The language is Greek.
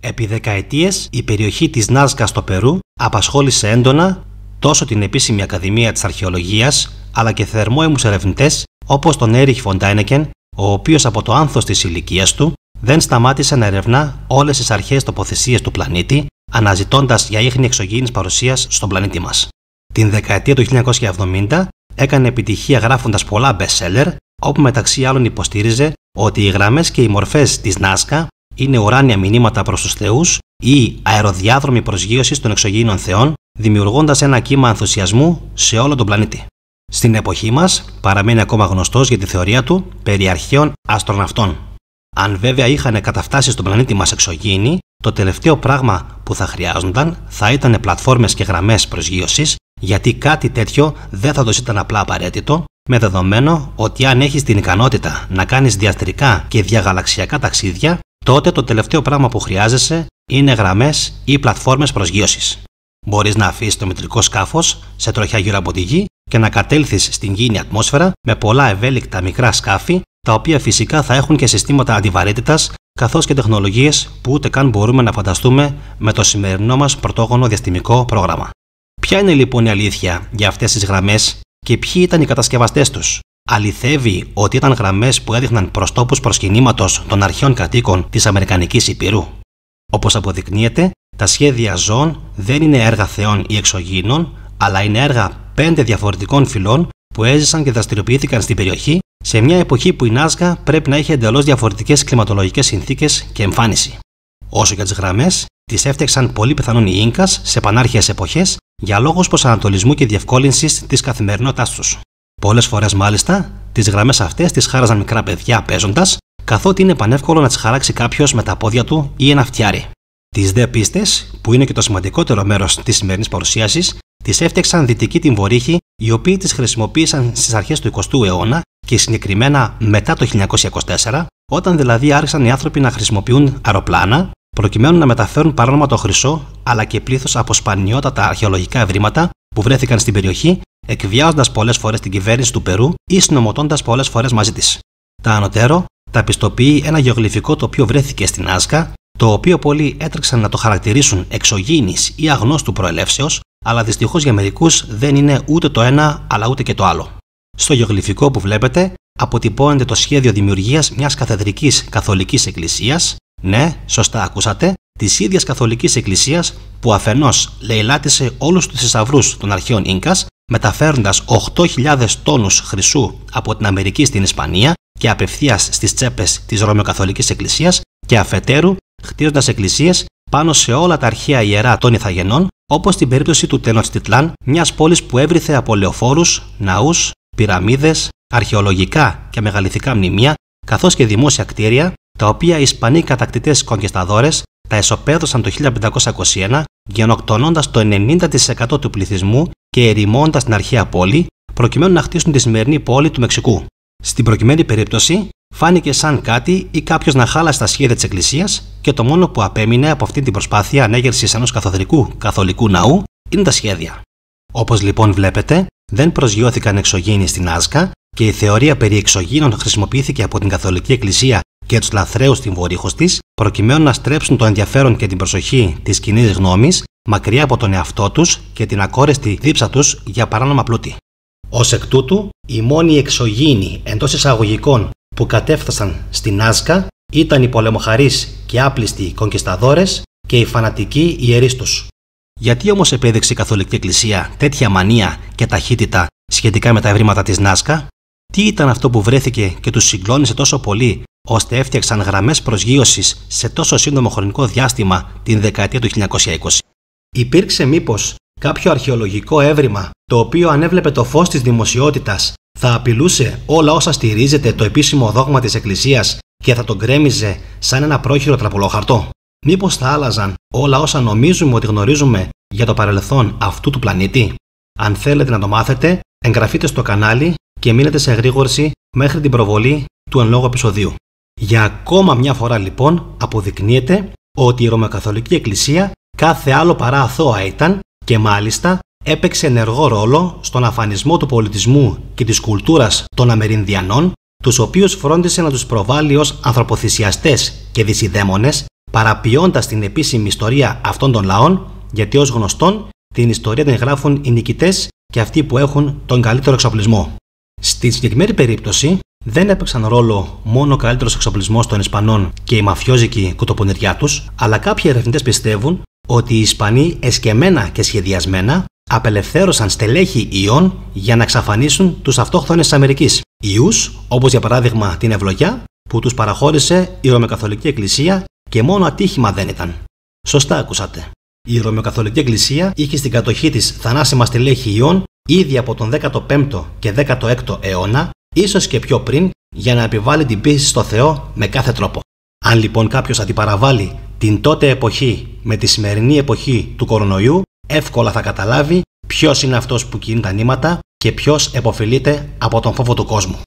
Επί δεκαετίες, η περιοχή της Νάζκα στο Περού απασχόλησε έντονα τόσο την επίσημη Ακαδημία της Αρχαιολογίας, αλλά και θερμόαιμους ερευνητές όπως τον Έριχ Φοντάινεκεν, ο οποίος από το άνθος της ηλικίας του δεν σταμάτησε να ερευνά όλες τις αρχαίες τοποθεσίες του πλανήτη, αναζητώντας για ίχνη εξωγήινης παρουσίας στον πλανήτη μας. Την δεκαετία του 1970 έκανε επιτυχία γράφοντας πολλά best-seller, όπου μεταξύ άλλων υποστήριζε ότι οι γραμμές και οι μορφές της Νάζκα είναι ουράνια μηνύματα προς τους θεούς ή αεροδιάδρομοι προσγείωσης των εξωγήινων θεών, δημιουργώντας ένα κύμα ενθουσιασμού σε όλο τον πλανήτη. Στην εποχή μας παραμένει ακόμα γνωστός για τη θεωρία του περί αρχαίων αστροναυτών. Αν βέβαια είχαν καταφτάσει στον πλανήτη μας εξωγήινοι, το τελευταίο πράγμα που θα χρειάζονταν θα ήταν πλατφόρμες και γραμμές προσγείωσης, γιατί κάτι τέτοιο δεν θα τους ήταν απλά απαραίτητο, με δεδομένο ότι αν έχεις την ικανότητα να κάνεις διαστρικά και διαγαλαξιακά ταξίδια, τότε το τελευταίο πράγμα που χρειάζεσαι είναι γραμμές ή πλατφόρμες προσγείωσης. Μπορείς να αφήσεις το μετρικό σκάφος σε τροχιά γύρω από τη γη και να κατέλθεις στην γήινη ατμόσφαιρα με πολλά ευέλικτα μικρά σκάφη, τα οποία φυσικά θα έχουν και συστήματα αντιβαρύτητας, καθώς και τεχνολογίες που ούτε καν μπορούμε να φανταστούμε με το σημερινό μας πρωτόγονο διαστημικό πρόγραμμα. Ποια είναι λοιπόν η αλήθεια για αυτές τις γραμμές και ποιοι ήταν οι κατασκευαστές τους? Αληθεύει ότι ήταν γραμμές που έδειχναν προς τόπους προσκυνήματος των αρχαίων κατοίκων της Αμερικανικής Ηπειρού? Όπως αποδεικνύεται, τα σχέδια ζώων δεν είναι έργα θεών ή εξωγήινων, αλλά είναι έργα 5 διαφορετικών φυλών που έζησαν και δραστηριοποιήθηκαν στην περιοχή σε μια εποχή που η Νάζκα πρέπει να είχε εντελώς διαφορετικές κλιματολογικές συνθήκες και εμφάνιση. Όσο για τις γραμμές, τις έφτιαξαν πολύ πιθανόν οι Ίνκας σε πανάρχαιες εποχές για λόγους προσανατολισμού και διευκόλυνσης της καθημερινότητάς τους. Πολλές φορές μάλιστα, τις γραμμές αυτές τις χάραζαν μικρά παιδιά παίζοντας, καθότι είναι πανεύκολο να τις χαράξει κάποιος με τα πόδια του ή ένα φτιάρι. Τις δε πίστες, που είναι και το σημαντικότερο μέρος της σημερινής παρουσίασης, τις έφτιαξαν δυτικοί τυμβορύχοι, οι οποίοι τις χρησιμοποίησαν στις αρχές του 20ου αιώνα και συγκεκριμένα μετά το 1924, όταν δηλαδή άρχισαν οι άνθρωποι να χρησιμοποιούν αεροπλάνα προκειμένου να μεταφέρουν παράνομα το χρυσό, αλλά και πλήθος από σπανιότατα αρχαιολογικά ευρήματα που βρέθηκαν στην περιοχή, εκβιάζοντας πολλές φορές την κυβέρνηση του Περού ή συνομωτώντας πολλές φορές μαζί της. Τα ανωτέρω τα πιστοποιεί ένα γεωγλυφικό το οποίο βρέθηκε στην Νάζκα, το οποίο πολλοί έτρεξαν να το χαρακτηρίσουν εξωγήινης ή αγνώστου προελεύσεως, αλλά δυστυχώς για μερικούς δεν είναι ούτε το ένα αλλά ούτε και το άλλο. Στο γεωγλυφικό που βλέπετε αποτυπώνεται το σχέδιο δημιουργίας μιας καθεδρικής καθολικής εκκλησίας, ναι, σωστά ακούσατε, της ίδιας καθολικής εκκλησίας που αφενός λαιλάτισε όλους τους θησαυρούς των αρχαίων Ίνκας, μεταφέροντας 8.000 τόνους χρυσού από την Αμερική στην Ισπανία και απευθείας στις τσέπες της Ρωμαιοκαθολικής Εκκλησίας, και αφετέρου χτίζοντας εκκλησίες πάνω σε όλα τα αρχαία ιερά των Ιθαγενών, όπως στην περίπτωση του Τενοτστιτλάν, μιας πόλης που έβριθε από λεωφόρους, ναούς, πυραμίδες, αρχαιολογικά και μεγαλειθικά μνημεία, καθώς και δημόσια κτίρια, τα οποία οι Ισπανοί κατακτητές κονκισταδόρες τα εσωπαίδωσαν το 1521, γενοκτονώντας το 90% του πληθυσμού και ερημώντας την αρχαία πόλη, προκειμένου να χτίσουν τη σημερινή πόλη του Μεξικού. Στην προκειμένη περίπτωση, φάνηκε σαν κάτι ή κάποιος να χάλασε τα σχέδια της εκκλησίας και το μόνο που απέμεινε από αυτή την προσπάθεια ανέγερσης ενός καθοδρικού καθολικού ναού είναι τα σχέδια. Όπως λοιπόν βλέπετε, δεν προσγειώθηκαν εξωγήινοι στην Νάζκα και η θεωρία περί εξωγήινων χρησιμοποιήθηκε από την Καθολική Εκκλησία και τους λαθρέους τυμβορύχους της, προκειμένου να στρέψουν το ενδιαφέρον και την προσοχή της κοινής γνώμης μακριά από τον εαυτό τους και την ακόρεστη δίψα τους για παράνομα πλούτη. Ως εκ τούτου, οι μόνοι εξωγήινοι εντός εισαγωγικών που κατέφτασαν στην Νάζκα ήταν οι πολεμοχαρείς και άπλιστοι κονκισταδόρες και οι φανατικοί ιερείς τους. Γιατί όμως επέδειξε η Καθολική Εκκλησία τέτοια μανία και ταχύτητα σχετικά με τα ευρήματα της Νάζκα? Τι ήταν αυτό που βρέθηκε και τους συγκλώνησε τόσο πολύ, ώστε έφτιαξαν γραμμές προσγείωσης σε τόσο σύντομο χρονικό διάστημα την δεκαετία του 1920? Υπήρξε μήπως κάποιο αρχαιολογικό έβριμα το οποίο αν έβλεπε το φως της δημοσιότητας θα απειλούσε όλα όσα στηρίζεται το επίσημο δόγμα της Εκκλησίας και θα τον γκρέμιζε σαν ένα πρόχειρο τραπουλοχαρτό? Μήπως θα άλλαζαν όλα όσα νομίζουμε ότι γνωρίζουμε για το παρελθόν αυτού του πλανήτη? Αν θέλετε να το μάθετε, εγγραφείτε στο κανάλι και μείνετε σε εγρήγορση μέχρι την προβολή του εν λόγω επεισοδίου. Για ακόμα μια φορά λοιπόν αποδεικνύεται ότι η Ρωμαιοκαθολική Εκκλησία κάθε άλλο παρά αθώα ήταν και μάλιστα έπαιξε ενεργό ρόλο στον αφανισμό του πολιτισμού και της κουλτούρας των Αμερινδιανών, τους οποίους φρόντισε να τους προβάλλει ως ανθρωποθυσιαστές και δυσιδαίμονες παραποιώντας την επίσημη ιστορία αυτών των λαών, γιατί ως γνωστόν την ιστορία την γράφουν οι νικητές και αυτοί που έχουν τον καλύτερο εξοπλισμό. Στη συγκεκριμένη περίπτωση δεν έπαιξαν ρόλο μόνο ο καλύτερος εξοπλισμός των Ισπανών και η μαφιόζικη κουτοπονηριά τους, αλλά κάποιοι ερευνητές πιστεύουν ότι οι Ισπανοί εσκεμμένα και σχεδιασμένα απελευθέρωσαν στελέχη ιών για να εξαφανίσουν τους αυτόχθονες της Αμερικής. Ιούς, όπως για παράδειγμα την ευλογιά, που τους παραχώρησε η Ρωμαιοκαθολική Εκκλησία και μόνο ατύχημα δεν ήταν. Σωστά ακούσατε. Η Ρωμαιοκαθολική Εκκλησία είχε στην κατοχή της θανάσιμα στελέχη ιών ήδη από τον 15ο και 16ο αιώνα, ίσως και πιο πριν, για να επιβάλλει την πίστη στο Θεό με κάθε τρόπο. Αν λοιπόν κάποιος αντιπαραβάλει την τότε εποχή με τη σημερινή εποχή του κορονοϊού, εύκολα θα καταλάβει ποιος είναι αυτός που κινεί τα νήματα και ποιος επωφελείται από τον φόβο του κόσμου.